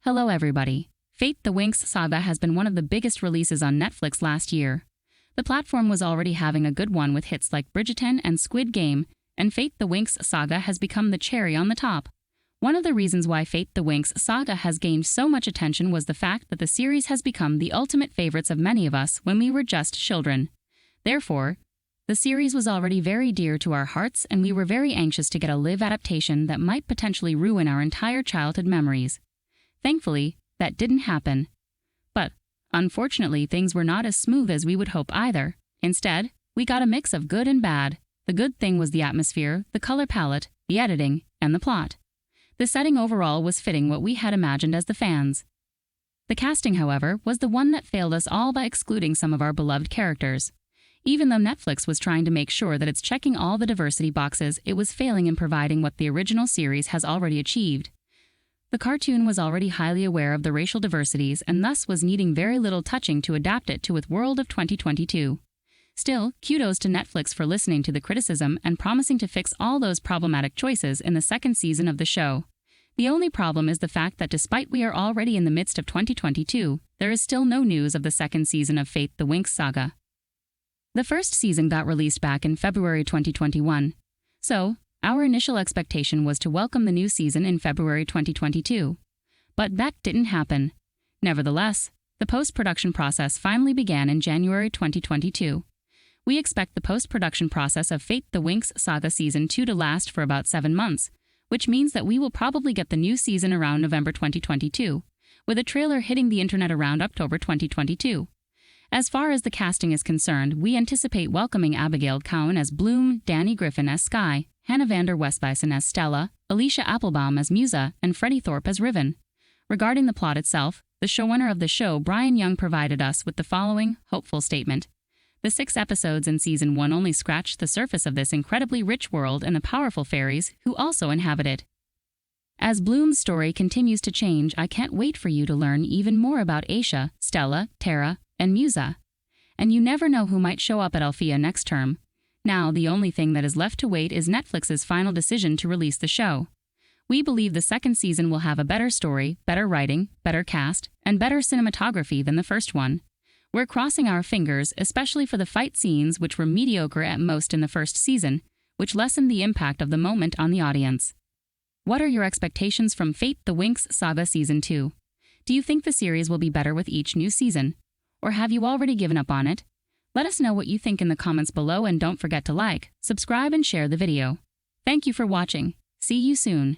Hello everybody. Fate the Winx Saga has been one of the biggest releases on Netflix last year. The platform was already having a good one with hits like Bridgerton and Squid Game, and Fate the Winx Saga has become the cherry on the top. One of the reasons why Fate the Winx Saga has gained so much attention was the fact that the series has become the ultimate favorites of many of us when we were just children. Therefore, the series was already very dear to our hearts, and we were very anxious to get a live adaptation that might potentially ruin our entire childhood memories. Thankfully, that didn't happen. But, unfortunately, things were not as smooth as we would hope either. Instead, we got a mix of good and bad. The good thing was the atmosphere, the color palette, the editing, and the plot. The setting overall was fitting what we had imagined as the fans. The casting, however, was the one that failed us all by excluding some of our beloved characters. Even though Netflix was trying to make sure that it's checking all the diversity boxes, it was failing in providing what the original series has already achieved. The cartoon was already highly aware of the racial diversities and thus was needing very little touching to adapt it to its world of 2022. Still, kudos to Netflix for listening to the criticism and promising to fix all those problematic choices in the second season of the show. The only problem is the fact that despite we are already in the midst of 2022, there is still no news of the second season of Fate the Winx Saga. The first season got released back in February 2021. So, our initial expectation was to welcome the new season in February 2022. But that didn't happen. Nevertheless, the post-production process finally began in January 2022. We expect the post-production process of Fate the Winx Saga Season 2 to last for about 7 months, which means that we will probably get the new season around November 2022, with a trailer hitting the internet around October 2022. As far as the casting is concerned, we anticipate welcoming Abigail Cowan as Bloom, Danny Griffin as Sky, Hannah Vander Westbison as Stella, Alicia Applebaum as Musa, and Freddie Thorpe as Riven. Regarding the plot itself, the showrunner of the show, Brian Young, provided us with the following hopeful statement. The 6 episodes in Season 1 only scratched the surface of this incredibly rich world and the powerful fairies who also inhabit it. As Bloom's story continues to change, I can't wait for you to learn even more about Aisha, Stella, Tara, and Musa. And you never know who might show up at Althea next term. Now, the only thing that is left to wait is Netflix's final decision to release the show. We believe the second season will have a better story, better writing, better cast, and better cinematography than the first one. We're crossing our fingers, especially for the fight scenes, which were mediocre at most in the first season, which lessened the impact of the moment on the audience. What are your expectations from Fate the Winx Saga Season 2? Do you think the series will be better with each new season? Or have you already given up on it? Let us know what you think in the comments below, and don't forget to like, subscribe, and share the video. Thank you for watching. See you soon.